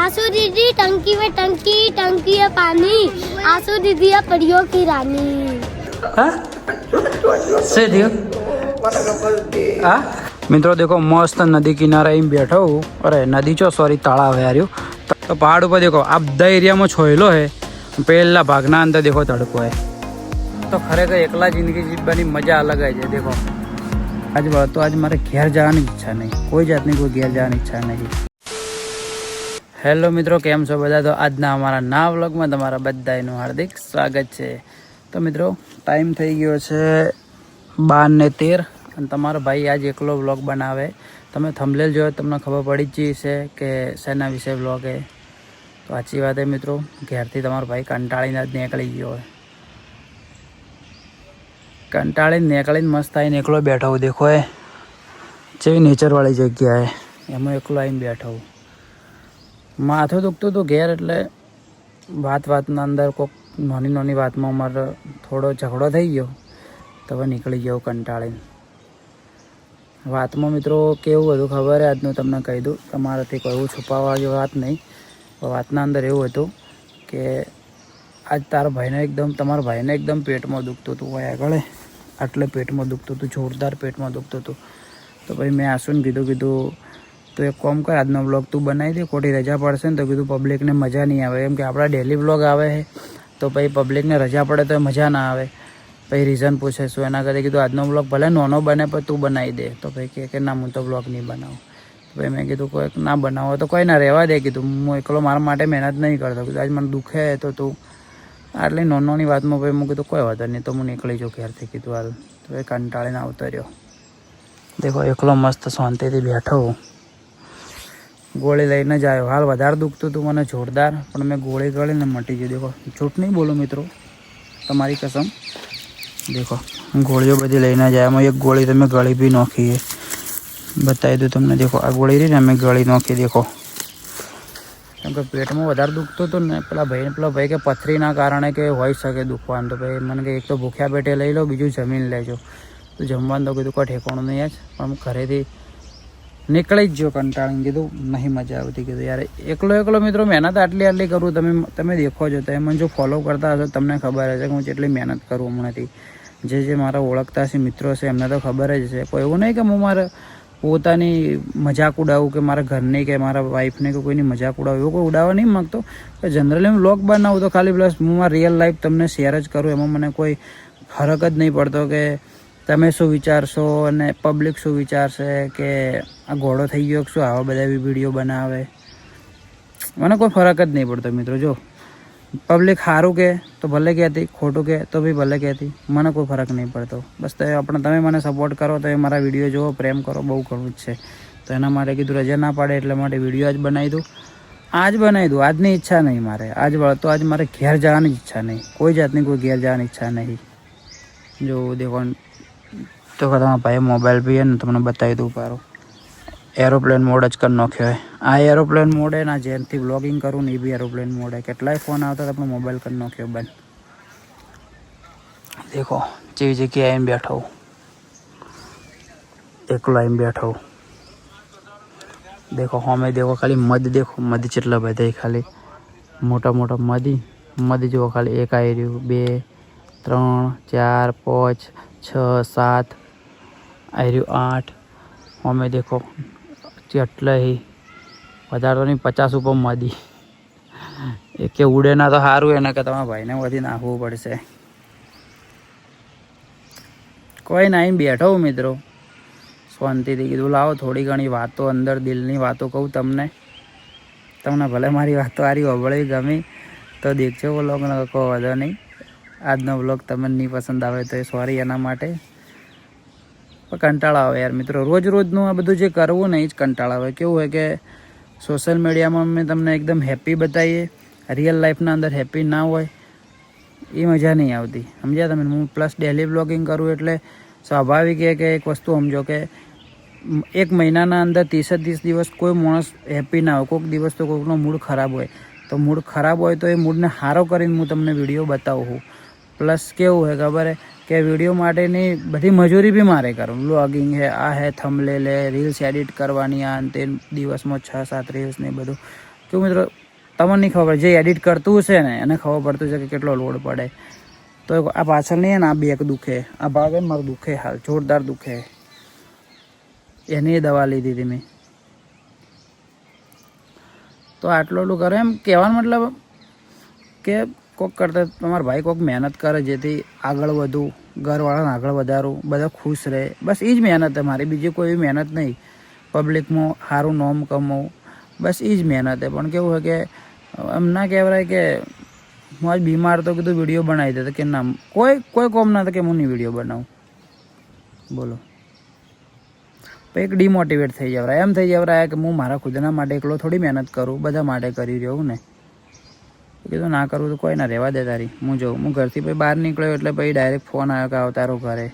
आंसू दीदी टंकी में टंकी है पानी, आंसू दीदी है परियों की रानी। हाँ से दियो हाँ मित्रों देखो मस्त नदी किनारे एम बैठो हूँ। अरे नदी चो सॉरी तालाब है यार। तो पहाड़ ऊपर देखो आप બધા એરિયામાં છોયલો है પહેલા ભાગના અંદર देखो તડકો है। तो खरेखर एकला जिंदगी जीवવાની મજા અલગ है। देखो आज मारे ઘેર જવાની ઈચ્છા નહીં, કોઈ જાતની કોઈ ઘેર જવાની ઈચ્છા નહીં। હેલો મિત્રો કેમ છો બધા? તો આજના અમારા નવા વ્લોગમાં તમારા બધાનું હાર્દિક સ્વાગત છે। તો મિત્રો ટાઈમ થઈ ગયો છે 12:13 અને તમારો ભાઈ આજ એકલો વ્લોગ બનાવે। તમે થંબનેલ જોયો તમને ખબર પડી જ છે કે શેના વિશે વ્લોગ है। તો સાચી વાત है મિત્રો, ઘેરથી તમારો ભાઈ કંટાળીને જ નીકળી ગયો હોય। કંટાળીને નીકળીને મસ્ત આવીને એકલો બેઠો હું। દેખો એ જેવી નેચરવાળી જગ્યા है એમાં એકલો આવીને બેઠો હું। માથું દુખતું હતું ઘેર એટલે વાતના અંદર કોઈક નાની વાતમાં અમારે થોડો ઝઘડો થઈ ગયો તો હવે નીકળી ગયો કંટાળીને। વાતમાં મિત્રો કેવું હતું ખબર है, આજનું તમને કહી દઉં, તમારાથી કોઈ એવું છુપાવવા જેવી વાત નહીં। વાતના અંદર એવું હતું કે આજ તમારા ભાઈને એકદમ પેટમાં દુખતું હતું હોય આગળ, આટલે પેટમાં દુખતું હતું, જોરદાર પેટમાં દુખતું હતું। તો ભાઈ મેં આશુને કીધું તો એક કામ કર, આજનો વ્લોગ તું બનાવી દે, ખોટી રજા પડશે ને તો કીધું પબ્લિકને મજા નહીં આવે, કેમ કે આપણા ડેલી વ્લોગ આવે છે તો પછી પબ્લિકને રજા પડે તો મજા ના આવે। પછી રીઝન પૂછે શું, એના કરતાં કીધું આજનો વ્લોગ ભલે નાનો બને પણ તું બનાવી દે। તો ભાઈ કે ના હું તો વ્લોગ નહીં બનાવું। ભાઈ મેં કીધું કોઈ ના બનાવો તો કોઈ ના રહેવા દે, કીધું હું એકલો મારા માટે મહેનત નહીં કરતો, કીધું આજ મને દુખે તો તું આટલી નાની વાતમાં ભાઈ હું કીધું કોઈ વાંધો નહીં, તો હું નીકળી જાઉં ઘેરથી, કીધું હાલ। તો ભાઈ કંટાળીને આવતો રહ્યો। દેખો એકલો મસ્ત શાંતિથી બેઠો હું, ગોળી લઈને જ આવ્યો। હાલ વધારે દુખતું હતું મને જોરદાર, પણ મેં ગોળી ગળીને મટી ગયું। દેખો જૂઠ નહીં બોલું મિત્રો, તમારી કસમ। દેખો ગોળીઓ બધી લઈને જાય, એમાં એક ગોળી તમે ગળી બી નાખી, બતાવી દઉં તમને। દેખો આ ગોળી રહી ને અમે ગળી નાખી। દેખો કેમ કે પેટમાં વધારે દુખતું હતું ને, પેલા ભાઈ કે પથરીના કારણે કે હોઈ શકે દુખવાનું। તો ભાઈ મને કે એક તો ભૂખ્યા પેટે લઈ લો, બીજું જમીન લેજો। તો જમવાનું તો કીધું કોઈ ઠેકાણું નહીં જ, પણ ઘરેથી નીકળી જ ગયો કંટાળીને, કીધું નહીં મજા આવતી। કીધું યાર એકલો મિત્રો મહેનત આટલી કરું, તમે દેખો છો, તમે મને જો ફોલો કરતા હશો તમને ખબર હશે કે હું જેટલી મહેનત કરું હમણાંથી। જે મારા ઓળખતા છે મિત્રો છે એમને તો ખબર જ છે। કોઈ એવું નહીં કે હું મારે પોતાની મજાક ઉડાવું કે મારા ઘરની કે મારા વાઈફને કે કોઈની મજાક ઉડાવું, એવું કોઈ ઉડાવવા નહીં માગતો। જનરલી હું વ્લોગ બનાવું તો ખાલી પ્લસ હું મારા રિયલ લાઈફ તમને શેર જ કરું, એમાં મને કોઈ ફરક જ નહીં પડતો કે તમે શું વિચારશો અને પબ્લિક શું વિચારશે, કે આ ઘોડો થઈ ગયો શું આવા બધા વિડીયો બનાવે, મને કોઈ ફરક જ નહીં પડતો મિત્રો। જો પબ્લિક સારું કહે તો ભલે કહેતી, ખોટું કહે તો બી ભલે કહેતી, મને કોઈ ફરક નહીં પડતો। બસ તમે મને સપોર્ટ કરો, તો એ મારા વિડીયો જુઓ, પ્રેમ કરો, બહુ ઘણું જ છે। તો એના માટે કીધું રજા ના પાડે એટલા માટે વિડીયો આજ બનાવી દઉં। આજની ઈચ્છા નહીં મારે, આજ મારે ઘેર જવાની ઈચ્છા નહીં, કોઈ જાતની કોઈ ઘેર જવાની ઈચ્છા નહીં। જો દેખો તો તમારા ભાઈ મોબાઈલ બી ને તમને બતાવી દઉં, પારો એરોપ્લેન મોડ જ કરી નાખ્યો હોય। આ એરોપ્લેન મોડ હે ના, જેનથી વ્લોગિંગ કરું ને એ બી એરોપ્લેન મોડ હે। કેટલાય ફોન આવતા આપણો મોબાઈલ કરી નાખ્યો બંધ। દેખો જેવી જગ્યાએ આવીને બેઠો, એકલો આવીને બેઠો। દેખો અમે દેખો ખાલી મધ, દેખો મધ કેટલા બધા, ખાલી મોટા મધ જુઓ ખાલી, એક આવી રહ્યું, 2 3 4 5 6 7 આવી રહ્યું, 8 અમે દેખો એટલે વધારે નહીં 50 ઉપર મધી। એ કે ઉડે ના તો સારું, એના કે તમારા ભાઈને વધી નાખવું પડશે। કોઈ ના આવીને બેઠો હું મિત્રો શાંતિથી, કીધું લાવો થોડી ઘણી વાતો, અંદર દિલની વાતો કહું તમને ભલે મારી વાતો સારી હોબળી ગમી તો દેખજો વ્લોગ, કહો વાંધો નહીં। આજનો વ્લોગ તમને નહીં પસંદ આવે તો એ સોરી એના માટે, પણ કંટાળો આવે યાર મિત્રો, રોજનું આ બધું જે કરવું ને એ જ કંટાળો આવે। કેવું હોય કે સોશિયલ મીડિયામાં અમે તમને એકદમ હેપી બતાવીએ, રિયલ લાઈફના અંદર હેપી ના હોય, એ મજા નહીં આવતી, સમજ્યા તમે। હું પ્લસ ડેલી બ્લોગિંગ કરું એટલે સ્વાભાવિક કે એક વસ્તુ સમજો કે એક મહિનાના અંદર 30 દિવસ કોઈ માણસ હેપી ના હોય, કોઈક દિવસ તો કોઈકનો મૂડ ખરાબ હોય, તો મૂડ ખરાબ હોય તો એ મૂડને સારો કરીને હું તમને વિડીયો બતાવું છું। પ્લસ કેવું હોય ખબર હે કે વિડીયો માટેની બધી મજૂરી બી મારે કરું, વ્લોગિંગ હે, આ હે થંબનેલ હે, રીલ્સ એડિટ કરવાની, આ તે દિવસમાં 6-7 રીલ્સ ને બધું કેવું મિત્રો તમને નહીં ખબર, જે એડિટ કરતું છે ને એને ખબર પડતું છે કે કેટલો લોડ પડે. તો આ પાછળ નહીં ને આ બેક દુખે, આ ભાગ ને મારું દુખે, હાલ જોરદાર દુખે. એની દવા લીધી હતી મેં. તો આટલું એટલું કરે એમ કહેવાનો મતલબ કે કોક કરતા તમારા ભાઈ કોક મહેનત કરે જેથી આગળ વધું, ઘરવાળાને આગળ વધારું, બધા ખુશ રહે, બસ એ જ મહેનત છે મારી. બીજી કોઈ એવી મહેનત નહીં. પબ્લિકમાં સારું નામ કમાવું, બસ એ જ મહેનત છે. પણ કેવું હોય કે એમ ના કહેવાય કે હું આજ બીમાર તો કીધું વિડીયો બનાવી દે, કે ના કોઈ કોમ ના કે હું નહીં વિડીયો બનાવું. બોલો, એક ડિમોટિવેટ થઈ જવરાય, એમ થઈ જવરાય કે હું મારા ખુદના માટે એકલો થોડી મહેનત કરું, બધા માટે કરી રહ્યો ને. કીધું ના કરવું તો કોઈ ના, રહેવા દે તારી. હું જોઉં, હું ઘરથી પછી બહાર નીકળ્યો એટલે પછી ડાયરેક્ટ ફોન આવ્યો કે આવતારો ઘરે.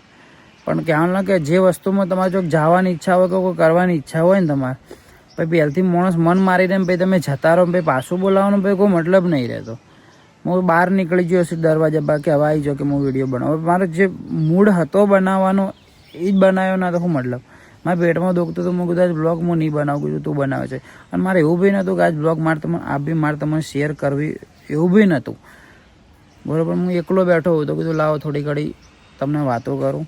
પણ કહેવાનું ના કે જે વસ્તુમાં તમારે જો જવાની ઈચ્છા હોય કે કોઈ કરવાની ઈચ્છા હોય ને તમારે, પછી પહેલથી માણસ મન મારીને પછી તમે જતા રહો, પછી પાછું બોલાવવાનું પછી કોઈ મતલબ નહીં રહેતો. હું બહાર નીકળી ગયો છું દરવાજા બહાર કે હવે આવી જાઓ કે હું વિડીયો બનાવું. મારો જે મૂડ હતો બનાવવાનો એ જ બનાવ્યો ના તો શું મતલબ. મારા પેટમાં દુખતું તો હું કીધું આજ બ્લોગ હું નહીં બનાવું, કીધું તું બનાવે છે. અને મારે એવું બી નહોતું કે આજ બ્લોગ મારે તમને શેર કરવી, એવું બી નહોતું. બરાબર, હું એકલો બેઠો હોઉં તો કીધું લાવો થોડી ઘડી તમને વાતો કરું,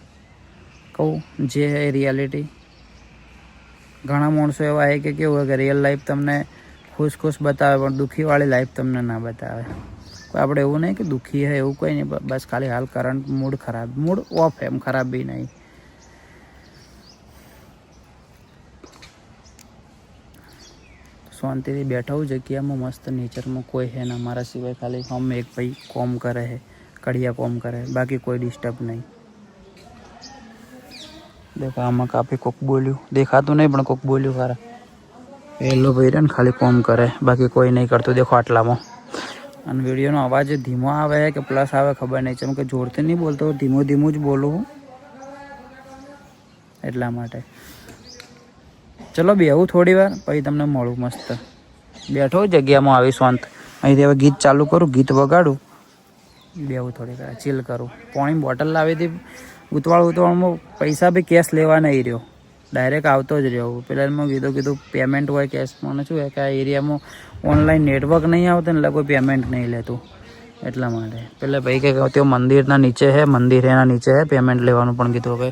કહું જે હે રિયાલિટી. ઘણા માણસો એવા છે કે કેવું હોય કે રિયલ લાઈફ તમને ખુશ બતાવે પણ દુઃખીવાળી લાઈફ તમને ના બતાવે. આપણે એવું નહીં કે દુઃખી હે એવું કંઈ નહીં, બસ ખાલી હાલ કરંટ મૂડ ખરાબ, મૂડ ઓફ એમ, ખરાબ બી નહીં. શાંતિથી બેઠા હું જગ્યામાં મસ્ત નેચરમાં, કોઈ હે ને અમારા સિવાય, ખાલી હમ એક ભાઈ કોમ કરે છે, કડિયા કોમ કરે, બાકી કોઈ ડિસ્ટર્બ નહીં. દેખો આમાં કાપી કોક બોલ્યું, દેખાતું નહીં પણ કોક બોલ્યું ખરા. પહેલો ભાઈ રહે ને ખાલી કોમ કરે, બાકી કોઈ નહીં કરતું. દેખો આટલામાં. અને વિડીયોનો અવાજ ધીમો આવે કે પ્લસ આવે ખબર નહીં, જેમ કે જોરથી નહીં બોલતો, ધીમું જ બોલું એટલા માટે. ચલો બેહું થોડી વાર પછી તમને મળું. મસ્ત બેઠો જગ્યામાં આવી શાંત, અહીંથી હવે ગીત ચાલુ કરું, ગીત વગાડું, બેહું થોડી વાર, ચીલ કરું. પાણી બોટલ લાવી હતી, ઉતવાળમાં પૈસા બી કેશ લેવા નહીં રહ્યો, ડાયરેક્ટ આવતો જ રહ્યો. પેલા મેં કીધું પેમેન્ટ હોય કેશમાં, શું હોય કે આ એરિયામાં ઓનલાઈન નેટવર્ક નહીં આવતું ને એટલે કોઈ પેમેન્ટ નહીં લેતું, એટલા માટે. પેલા ભાઈ કે તે મંદિરના નીચે છે, મંદિર એના નીચે છે, પેમેન્ટ લેવાનું. પણ કીધું હવે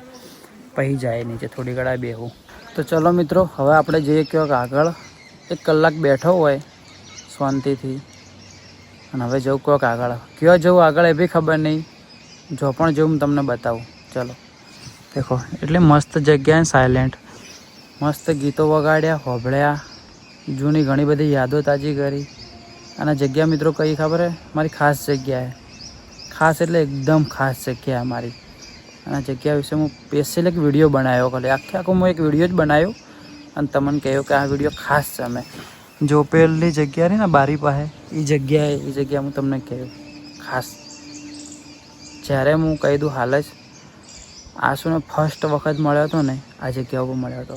પછી જાય નીચે, થોડી ઘડા બેહું. તો ચલો મિત્રો, હવે આપણે જઈએ ક્યાંક આગળ. 1 કલાક બેઠો હોય શાંતિથી, અને હવે જવું ક્યાંક આગળ. ક્યાં જવું આગળ એ બી ખબર નહીં, જો પણ જવું તમને બતાવું. ચલો દેખો, એટલે મસ્ત જગ્યાએ સાયલેન્ટ, મસ્ત ગીતો વગાડ્યા, હોભળ્યા, જૂની ઘણી બધી યાદો તાજી કરી. અને જગ્યા મિત્રો કઈ ખબર હે, મારી ખાસ જગ્યા છે. ખાસ એટલે એકદમ ખાસ જગ્યા મારી. અને જગ્યા વિશે હું સ્પેશિયલ એક વિડીયો બનાવ્યો, ખાલી આખો હું એક વિડીયો જ બનાવ્યો અને તમને કહ્યું કે આ વિડીયો ખાસ છે. અમે જો પેલી જગ્યા રહી ને બારી પાસે, એ જગ્યા હું તમને કહ્યું ખાસ. જ્યારે હું કહી દઉં હાલ જ આશુને ફર્સ્ટ વખત મળ્યો હતો ને, આ જગ્યા ઉપર મળ્યો હતો.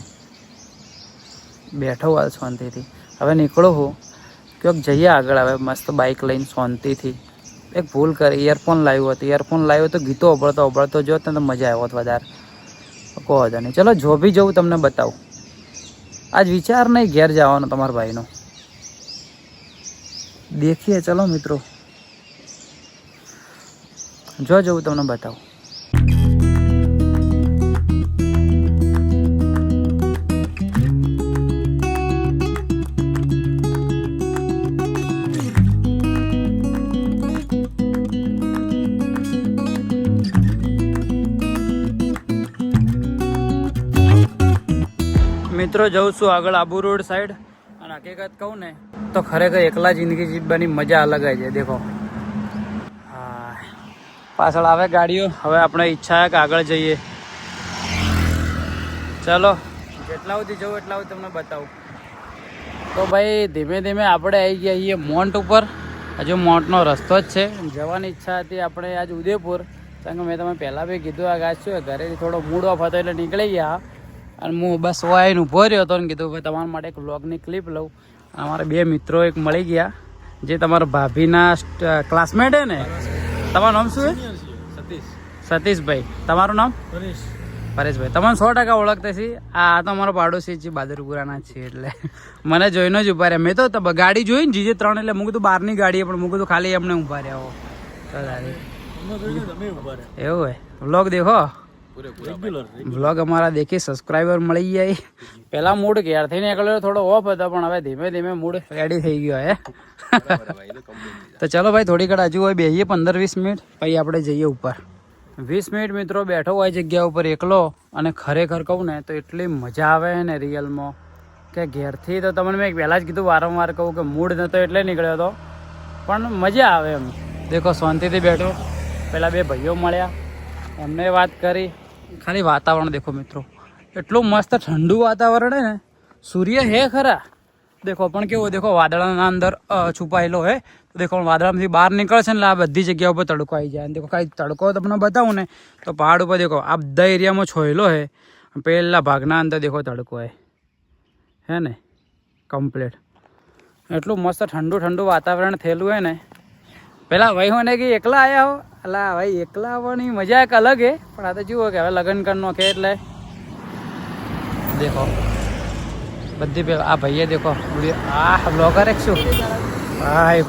બેઠો હાલ શાંતિથી, હવે નીકળો હું ક્યાંક જઈએ આગળ. હવે મસ્ત બાઇક લઈને શાંતિથી. એક ભૂલ કરી, ઇયરફોન લાવ્યું હતું. ઇયરફોન લાવ્યો તો ગીતો ઓભળતો જો તો મજા આવ્યો હોત વધારે. કહો હતા નહીં. ચલો જો બી જવું તમને બતાવું. આજ વિચાર નહીં ઘેર જવાનો તમારા ભાઈનો. દેખીએ ચલો મિત્રો, જો જવું તમને બતાવું. મિત્રો જઉં છું આગળ આબુ રોડ સાઈડ. અને હકીકત કહું ને તો ખરેખર એકલા જિંદગી જીવવાની મજા અલગ છે. દેખો હા, પાછળ આવે ગાડીઓ. હવે આપણે ઈચ્છા છે કે આગળ જઈએ. ચલો, જેટલા સુધી જવું એટલા સુધી તમને બતાવું. તો ભાઈ ધીમે ધીમે આપણે આવી ગયા છીએ મોન્ટ ઉપર. હજુ મોન્ટનો રસ્તો જ છે. જવાની ઈચ્છા હતી આપણે આજ ઉદયપુર, કારણ કે મેં તમે પહેલાં બી કીધું આ આજ શું ઘરેથી થોડો મૂડ ઓફ હતો એટલે નીકળી ગયા. અને હું બસ આવીને ઊભો રહ્યો હતો ને કીધું ભાઈ તમારા માટે એક વ્લોગની ક્લિપ લઉં. અમારા 2 મિત્રો એક મળી ગયા, જે તમારા ભાભીના ક્લાસમેટ હે ને. તમારું નામ શું છે? સતીશભાઈ. તમારું નામ? પરેશભાઈ તમને 100% ઓળખતા છે. આ તો અમારો પાડોશી છે, બહાદુરપુરાના છે, એટલે મને જોઈને જ ઉભા રહ્યા. મેં તો ગાડી જોઈ ને જીજે 3 એટલે મૂકું તો બહારની ગાડી પણ મૂકું તો ખાલી એમને ઉભા રહ્યા હો. એવું હોય વ્લોગ દેખો, વ્લોગ અમારા દેખી સબસ્ક્રાઈબર મળી જાય. પેલા મૂડ ઘેર થઈને નીકળ્યો થોડો ઓફ હતો, પણ હવે ધીમે ધીમે મૂડ રેડી થઈ ગયો હે. તો ચલો ભાઈ થોડી ઘડી હજુ હોય બેહીએ 15-20 મિનિટ, પછી આપણે જઈએ ઉપર. 20 મિનિટ મિત્રો બેઠો હોય જગ્યા ઉપર એકલો, અને ખરેખર કહું ને તો એટલી મજા આવે ને રિયલમાં કે ઘેરથી તો તમને મેં પહેલાં જ કીધું, વારંવાર કહું કે મૂડ નહોતો એટલે નીકળ્યો હતો, પણ મજા આવે એમ. દેખો શાંતિથી બેઠો, પેલા 2 ભાઈઓ મળ્યા, એમને વાત કરી. ખાલી વાતાવરણ દેખો મિત્રો, એટલું મસ્ત ઠંડુ વાતાવરણ હે ને. સૂર્ય હે ખરા દેખો, પણ કેવો દેખો વાદળાના અંદર છુપાયેલો હે. તો દેખો વાદળામાંથી બહાર નીકળશે ને આ બધી જગ્યા ઉપર તડકો આવી જાય. દેખો ખાલી તડકો તમને બતાવું ને તો પહાડ ઉપર દેખો આ બધા એરિયામાં છોયેલો હે, પહેલા ભાગના અંદર દેખો તડકો હે ને કમ્પ્લીટ. એટલું મસ્ત ઠંડુ ઠંડુ વાતાવરણ થયેલું હે ને. પેલા ભાઈ મને કે એકલા આવ્યા હો, અલા ભાઈ એકલા આવવાની મજા એક અલગ હે, પણ આ તો જુઓ કે હવે લગ્ન કરનો કે એટલે દેખો બધી આ ભાઈએ દેખો આ બ્લોગર એક શું ભાઈ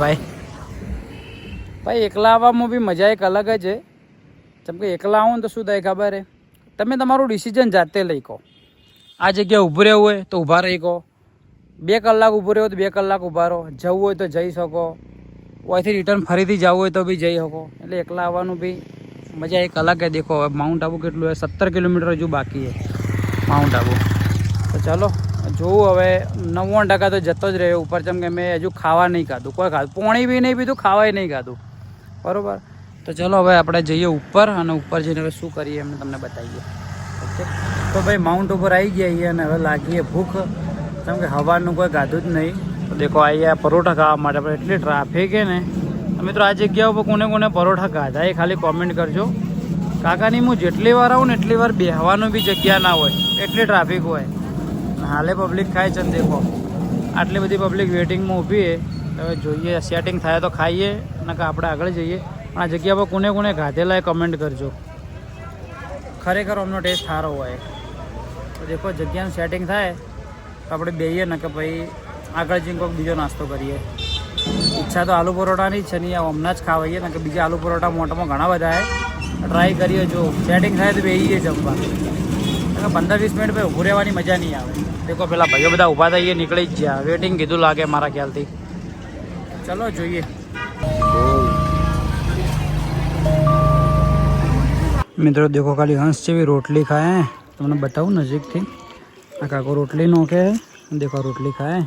ભાઈ એકલા આવવામાં બી મજા એક અલગ જ છે. જેમ કે એકલા આવું ને તો શું થાય ખબર હે, તમે તમારું ડિસિઝન જાતે લઈ કહો. આ જગ્યાએ ઊભું રહેવું હોય તો ઊભા રહી કહો, 2 કલાક ઊભું રહેવું તો 2 કલાક ઊભા રહો, જવું હોય તો જઈ શકો, અહીંથી રિટર્ન ફરીથી જવું હોય તો બી જઈ શકો. એટલે એકલા આવવાનું બી મજા એક અલગ છે. દેખો હવે માઉન્ટ આબુ કેટલું છે, 17 કિલોમીટર હજુ બાકી છે માઉન્ટ આબુ. તો ચાલો જોવું હવે 99% તો જતો જ રહ્યો ઉપર, જેમ કે મેં હજુ ખાવા નહીં ખાધું, કોઈ ખાધું પાણી બી નહીં પીધું, ખાવાય નહીં ખાધું, બરાબર. તો ચલો હવે આપણે જઈએ ઉપર, અને ઉપર જઈને હવે શું કરીએ એમને તમને બતાવીએ. ઓકે તો ભાઈ માઉન્ટ ઉપર આવી ગયા છીએ, અને હવે લાગીએ ભૂખ, જેમ કે હવાનું કોઈ ખાધું જ નહીં. તો દેખો અહીંયા પરોઠા ખાવા માટે આપણે એટલી ટ્રાફિક છે ને. મિત્રો આ જગ્યા ઉપર કોને કોને પરોઠા ખાધા એ ખાલી કોમેન્ટ કરજો. કાકાની હું જેટલી વાર આવું ને એટલી વાર બેહવાનું બી જગ્યા ના હોય, એટલી ટ્રાફિક હોય. હાલે પબ્લિક ખાય છે ને દેખો આટલી બધી પબ્લિક વેટિંગમાં ઊભી છે. હવે જોઈએ સેટિંગ થાય તો ખાઈએ, નકર આપણે આગળ જઈએ. પણ આ જગ્યા પર કોને કોને ખાધેલા એ કમેન્ટ કરજો. ખરેખર અમનો ટેસ્ટ સારો હોય. તો દેખો જગ્યાનું સેટિંગ થાય તો આપણે બેહીએ, નકર પછી આગળ જઈને કોઈક બીજો નાસ્તો કરીએ. ઈચ્છા તો આલુ પરોઠાની જ છે, નહીં હમણાં જ ખાવાઈએ, નકર બીજા આલુ પરોઠા મોટામાં ઘણા બધા છે. ટ્રાય કરીએ, જો સેટિંગ થાય તો બેહીએ જમવા. 15-20 મિનિટ પછી ઊભું રહેવાની મજા નહીં આવે. દેખો પેલા ભાઈઓ બધા ઊભા થઈએ નીકળી જ ગયા, વેટિંગ કીધું લાગે મારા ખ્યાલથી. ચલો જોઈએ. મિત્રો દેખો ખાલી હંસ જેવી રોટલી ખાય, તમને બતાવું નજીકથી. આ કાકો રોટલી નોખે, દેખો રોટલી ખાય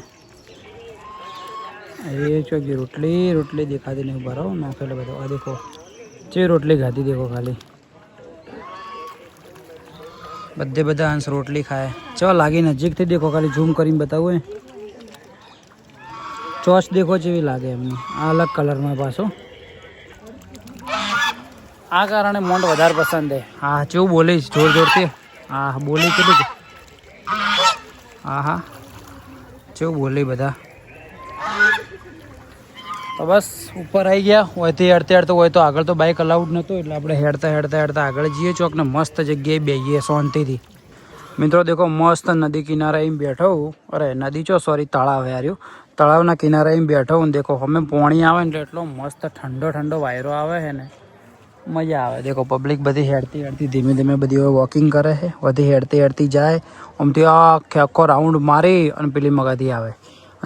એ ચોકી રોટલી દેખાતી નહીં. ઉભા રહો નોખેલો બધો. આ દેખો જે રોટલી ખાધી દેખો ખાલી, બધા હંસ રોટલી ખાય. ચલો લાગી નજીકથી દેખો, ખાલી ઝૂમ કરીને બતાવું. ચોચ દેખો જેવી લાગે એમની, આ અલગ કલરમાં પાછો. આ કારણે મોન્ટ વધારે પસંદ છે. હા કેવું બોલીશ જોરથી. હા બોલી કેટલું. હા કેવું બોલી બધા. તો બસ ઉપર આવી ગયા. હોયથી હેડતા હોય તો આગળ તો બાઇક અલાઉડ નહોતું, એટલે આપણે હેડતા આગળ જઈએ ચોકને મસ્ત જગ્યાએ બેસીએ શાંતિથી. મિત્રો દેખો મસ્ત નદી કિનારે અહીં બેઠો. અરે નદી ચો સોરી તળાવ હાર્યું. તળાવના કિનારે અહીં બેઠો હું. દેખો અમે પાણી આવે ને એટલો મસ્ત ઠંડો વાયરો આવે છે ને, મજા આવે. દેખો પબ્લિક બધી હેડતી ધીમે ધીમે બધી વોકિંગ કરે છે. બધી હેડતી જાય. આમથી આખો રાઉન્ડ મારી અને પેલી મગાથી આવે.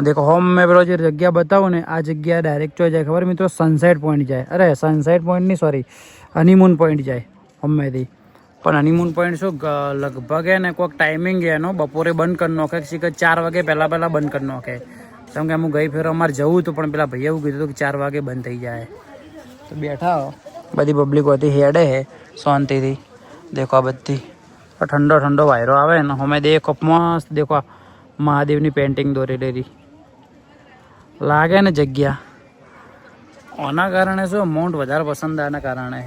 દેખો હોમ મેં પેલો જે જગ્યા બતાવું ને, આ જગ્યા ડાયરેક્ટ જો જાય ખબર મિત્રો, સનસેટ પોઈન્ટ જાય. અરે સનસેટ પોઈન્ટ નહીં સોરી, હનીમૂન પોઈન્ટ જાય હોમેથી. પણ હનીમૂન પોઈન્ટ શું લગભગ ને કોઈક ટાઈમિંગ એનો બપોરે બંધ કરી નાખે, 4 વાગે પહેલાં બંધ કરી નાખે. કેમ કે હું ગઈ ફેર અમારે જવું હતું, પણ પેલા ભાઈએ એવું કીધું હતું કે 4 વાગે બંધ થઈ જાય. તો બેઠા બધી પબ્લિક હોતી હેડે છે શાંતિથી. દેખો આ બધી ઠંડો વાયરો આવે ને, અમે દેખો મસ્ત દેખો મહાદેવની પેન્ટિંગ દોરેલી લાગે ને જગ્યા. આના કારણે શું માઉન્ટ વધારે પસંદ આના કારણે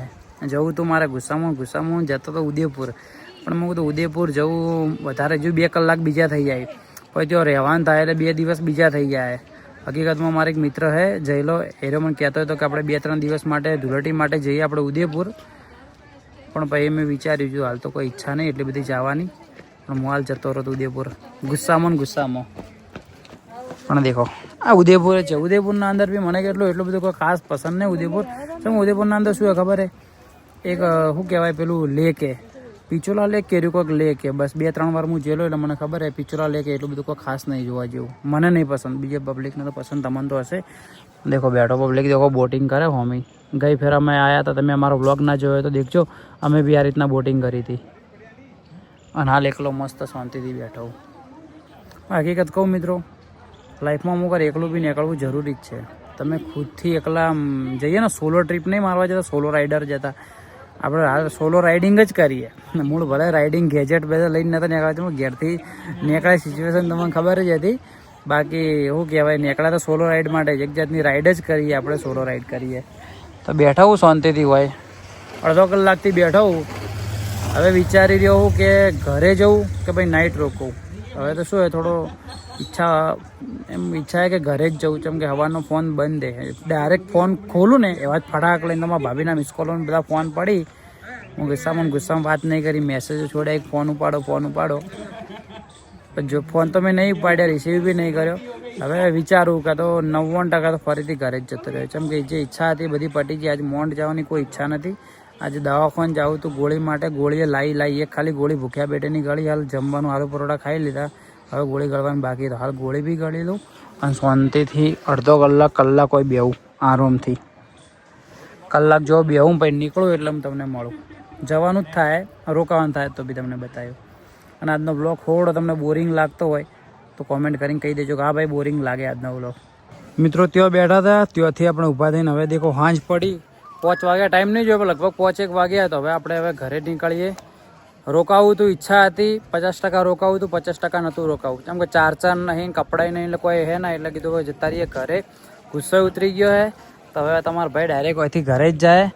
જવું તું મારે ગુસ્સામાં જતો તો ઉદયપુર, પણ મેં કીધું ઉદયપુર જવું વધારે હજુ 2 કલાક બીજા થઈ જાય, પછી ત્યાં રહેવાનું થાય એટલે 2 દિવસ બીજા થઈ જાય. હકીકતમાં મારે એક મિત્ર છે જયલો, એરો મને કહેતો હતો કે આપણે 2-3 દિવસ માટે ધૂળેટી માટે જઈએ આપણે ઉદયપુર. પણ પછી મેં વિચાર્યું છું હાલ તો કોઈ ઈચ્છા નહીં એટલી બધી જવાની, પણ હું હાલ જતો રહ્યો ઉદયપુર ગુસ્સામાં ને ગુસ્સામાં. પણ દેખો આ ઉદયપુર છે, ઉદયપુરના અંદર બી મને એટલું બધું કોઈ ખાસ પસંદ નહીં ઉદયપુર. શું ઉદયપુરના અંદર શું ખબર હે, એક શું કહેવાય પેલું લેક હે, પિચોલા લેક કે કોઈક લેક હે, બસ 2-3 વાર હું જેલો એટલે મને ખબર હે પિચોલા લેક એટલું બધું કોઈ ખાસ નહીં જોવા જેવું, મને નહીં પસંદ. બીજે પબ્લિકને તો પસંદ તમને તો હશે. દેખો બેઠો પબ્લિક દેખો બોટિંગ કરે હોમી. ગઈ ફેર અમે આવ્યા હતા, તમે અમારો વ્લોગ ના જોયો તો દેખજો, અમે બી આ રીતના બોટિંગ કરી હતી. અને હાલ એકલો મસ્ત શાંતિથી બેઠો. હકીકત કહું મિત્રો, લાઈફમાં અમુક એકલું બી નીકળવું જરૂરી જ છે. તમે ખુદથી એકલા જઈએ ને, સોલો ટ્રીપ નહીં મારવા જતા, સોલો રાઇડર જતા, આપણે હાલ સોલો રાઇડિંગ જ કરીએ. મૂળ ભલે રાઇડિંગ ગેજેટ બેજેટ લઈને નતા નીકળ્યા, ઘેરથી નીકળાય સિચ્યુએશન તમને ખબર જ હતી. બાકી એવું કહેવાય નીકળ્યા તો સોલો રાઇડ માટે જ, એક જાતની રાઇડ જ કરીએ આપણે, સોલો રાઇડ કરીએ. તો બેઠા હું શાંતિથી હોય, અડધો કલાકથી બેઠો હું. હવે વિચારી રહ્યો હું કે ઘરે જવું કે ભાઈ નાઇટ રોકવું. હવે તો શું હોય, થોડો ઈચ્છા છે કે ઘરે જ જવું, કેમ કે હવાનો ફોન બંધ છે. ડાયરેક્ટ ફોન ખોલું ને એવા જ ફટાક લઈને તમારા ભાભીના મિસ કોલો બધા ફોન પડી, હું ગુસ્સામાં વાત નહીં કરી, મેસેજો છોડ્યા, એક ફોન ઉપાડો. પણ જો ફોન તો મેં નહીં ઉપાડ્યા, રિસીવ બી નહીં કર્યો. હવે વિચારું કે તો 99% તો ફરીથી ઘરે જ જતો રહ્યો, કેમ કે જે ઈચ્છા હતી બધી પટી ગઈ. આજે મોન્ટ જવાની કોઈ ઈચ્છા નથી. આજે દવાખાને જાઉં તો ગોળી માટે ગોળીએ લાવી એક ખાલી ગોળી ભૂખ્યા પેટેની ગળી. હાલ જમવાનું આલુ પરોઠા ખાઈ લીધા, હવે ગોળી ગળવાની બાકી. તો હાલ ગોળી બી ગળી લઉં અને શાંતિથી અડધો કલાક કોઈ બેહું આરામથી. કલાક જો બેહું પછી નીકળું એટલે હું તમને મળું. જવાનું જ થાય, રોકાવાનું થાય તો બી તમને બતાવ્યું. અને આજનો બ્લોગ થોડો તમને બોરિંગ લાગતો હોય તો કોમેન્ટ કરીને કહી દેજો કે હા ભાઈ બોરિંગ લાગે આજનો બ્લોગ. મિત્રો ત્યાં બેઠા હતા, ત્યાંથી આપણે ઊભા થઈને હવે દેખો સાંજ પડી, 5 વાગ્યા ટાઈમ નહીં જોયો, લગભગ 5-1 વાગ્યા. તો હવે આપણે હવે ઘરે નીકળીએ. રોકાવું તો ઈચ્છા હતી, 50% રોકાવું હતું, 50% નહોતું રોકાવું, કેમ કે 4 નહીં, કપડાં નહીં, એટલે કોઈ હે ના, એટલે કીધું કે જતા રહીએ ઘરે. ગુસ્સો ઉતરી ગયો હે. તો હવે તમારા ભાઈ ડાયરેક્ટ અહીંથી ઘરે જ જાય.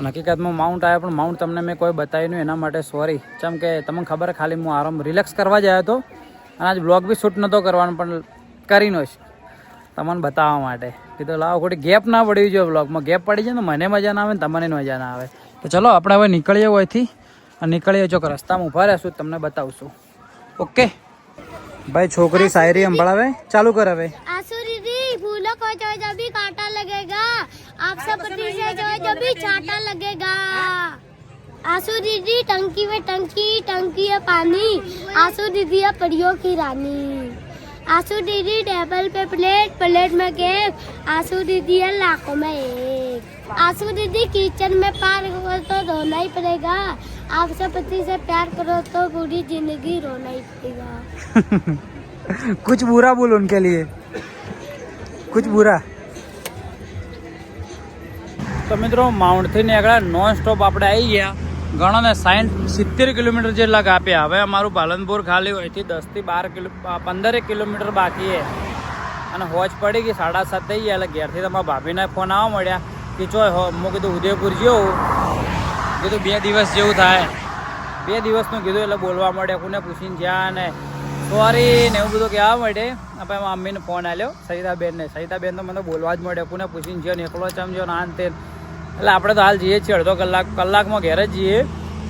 હકીકતમાં માઉન્ટ આવ્યો, પણ માઉન્ટ તમને મેં કોઈ બતાવ્યું નહીં, એના માટે સોરી. કેમ કે તમને ખબર ખાલી હું આરામ રિલેક્સ કરવા જ આવ્યો હતો, અને આજ બ્લોગ બી શૂટ નહોતો કરવાનો, પણ કરીને તમને બતાવવા માટે કીધું લાવો, ખોટી ગેપ ના પડવી જોઈએ બ્લોગમાં. ગેપ પડી જાય તો મને મજા ના આવે ને તમને મજા ના આવે. તો ચલો આપણે હવે નીકળીએ અહીંથી, અને નીકળીએ જો રસ્તામાં ઊભા રહેશું તમને બતાવશું. ઓકે ભાઈ, છોકરી શાયરી સંભળાવે, ચાલુ કર હવે. आंसू दीदी फूलों को जो जब भी कांटा लगेगा, आपसे पति से जो जब भी छाटा लगेगा. आंसू दीदी टंकी में टंकी है पानी, आंसू दीदी है परियों की रानी. आंसू दीदी टेबल पे प्लेट में केक, आंसू दीदी है लाखों में एक. आंसू दीदी किचन में पार करो तो रोना ही पड़ेगा, आपसे पति से प्यार करो तो पूरी जिंदगी रोना ही पड़ेगा. कुछ बुरा बोल उनके लिए, कुछ बुरा. તો મિત્રો માઉન્ટથી નીકળ્યા, નોન સ્ટોપ આપણે આવી ગયા. ગણો ને 60-70 કિલોમીટર જેટલા કાપ્યા. હવે અમારું પાલનપુર ખાલી હોયથી 10 થી 15 કિલોમીટર બાકી છે. અને હોજ પડી ગઈ, 7:30 થઈ ગયા. એટલે ઘેરથી તમારા ભાભીને ફોન આવવા મળ્યા કે ચોય હું કીધું ઉદયપુર જેવું, કીધું 2 દિવસ જેવું થાય. 2 દિવસનું કીધું એટલે બોલવા મળ્યા, કોને પૂછીને જ્યાં ને સોરી ને એવું બધું કહેવા માટે. આપણે મમ્મીને ફોન આવ્યો, સરિતાબેનને. સરિતાબેન તો મને બોલવા જ મળ્યો, કોને પૂછીને જ્યો ને એકલો ચમજો ને આન તે. એટલે આપણે તો હાલ જઈએ છીએ અડધો કલાકમાં ઘેર જ જઈએ.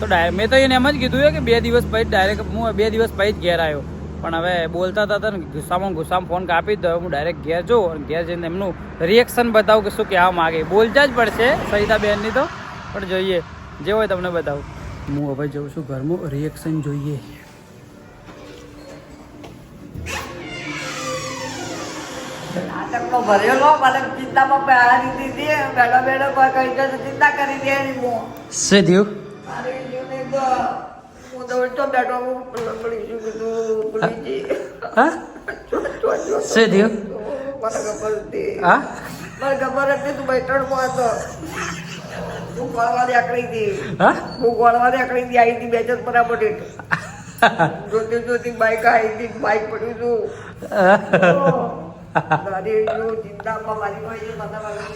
તો મેં તો એને એમ જ કીધું કે 2 દિવસ પછી ડાયરેક્ટ હું 2 દિવસ પછી જ ઘેર આવ્યો. પણ હવે બોલતા હતા ને ગુસ્સામાં ફોન કાપી જ દો. હું ડાયરેક્ટ ઘેર જોઉં અને ઘેર જઈને એમનું રિએક્શન બતાવું કે શું કહેવા માગે. બોલતા જ પડશે સરિતાબેનની તો, પણ જોઈએ જે હોય તમને બતાવું. હું હવે જઉં છું ઘરમાં, રિએક્શન જોઈએ. ભરેલો મને ચિંતામાં પહેરી દીધી, બેઠા બેઠા કઈ જશે ચિંતા કરી દે. શું થયું? હું દોડતો બેઠો, શું થયું? મને ખબર હતી, હા મને ખબર હતી તું બેઠણમાં હતો. હું ગોળવાની આકડી હતી, હા હું ગોળવાની આકડી હતી, આવી હતી બેચર બરાબર. જોતી જોતી બાઈક આવી હતી, બાઈક પડ્યું છું.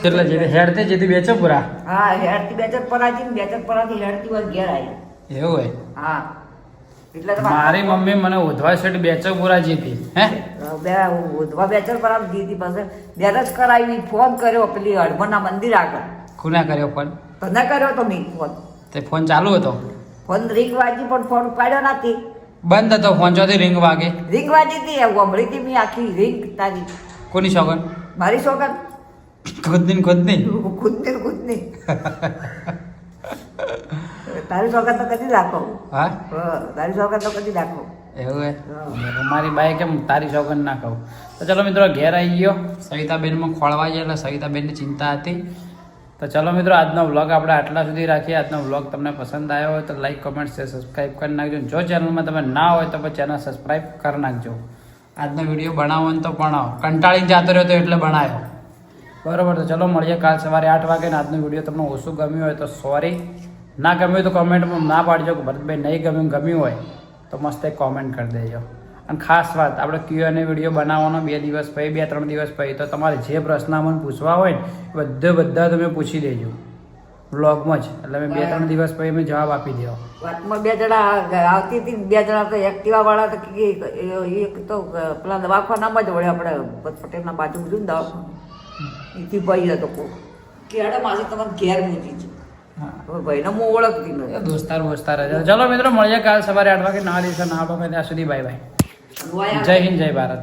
કેટલા જેથી હેડતે જેથી બેચો પૂરા? હા, હેડતી બેચર પરાજી, બેચર પરાથી હેડતી વાર ઘેર આવી. એવું હોય? હા, એટલે મારી મમ્મી મને ઉધવા સેટ બેચો પૂરા જીતી. હે ઉધવા બેચર પરાવ દીધી પાસે બેરજ કરાવી, ફોન કર્યો પેલી હડભરના મંદિર આગળ. ખૂના કર્યો પણ તને કર્યો તો મેં ફોન. તે ફોન ચાલુ હતો ફોન રિંગ વાજી પણ ફોન ઉપાડ્યો નથી. બંધ હતો ફોન ચોથી રિંગ વાગે રિંગ વાજી હતી એવું હમણાં હતી મેં આખી રિંગ તારી. કોની સોગન મારી સોગન ખુદની ખુદની ખુદની તારી સોગન તો કદી રાખો. હા તારી સોગન તો કદી રાખો. એવું હે મારી બાઈ કેમ તારી સોગન ના કહું. તો ચલો મિત્રો ઘેર આવી ગયો સવિતાબેનમાં ખોળવા ગયા એટલે સવિતાબેનની ચિંતા હતી. તો ચલો મિત્રો આજનો વ્લોગ આપણે આટલા સુધી રાખીએ. આજનો વ્લોગ તમને પસંદ આવ્યો હોય તો લાઈક કમેન્ટ શેર સબસ્ક્રાઈબ કરી નાખજો. જો ચેનલમાં તમે ના હોય તો પછી ચેનલ સબસ્ક્રાઈબ કરી નાખજો. આજનો વિડીયો બનાવવાનો તો બનાવો કંટાળીને જતો રહ્યો તો એટલે બનાવ્યો બરાબર. તો ચલો મળીએ કાલ સવારે 8 વાગે. ને આજનો વિડીયો તમને ઓછું ગમ્યું હોય તો સોરી, ના ગમ્યું હોય તો કોમેન્ટમાં ના પાડજો કે ભરતભાઈ નહીં ગમ્યું હોય તો મસ્ત એક કોમેન્ટ કરી દેજો. અને ખાસ વાત આપણે Q&A વિડીયો બનાવવાનો 2 દિવસ પછી 2-3 દિવસ પછી. તો તમારે જે પ્રશ્ન મને પૂછવા હોય ને બધા તમે પૂછી દેજો વ્લોગમાં જ. એટલે મેં 2-3 દિવસ પછી મેં જવાબ આપી દેવા. વાતમાં 2 જણા આવતી હતી. 2 જણા તો એક્ટિવા વાળા તો એક તો પેલા દવાખાનામાં જ વળે આપણે પટેલના બાજુ જોયું દવાખાનું એથી ભાઈ હતો કે હેડે માસે તમને ઘેર મૂકી છે. ભાઈને હું ઓળખતી નથી. દોસ્તાર ચલો મિત્રો મળીએ કાલ સવારે 8 વાગે. નવા દિવસે ના ત્યાં સુધી બાય બાય. જય હિન્દ જય ભારત.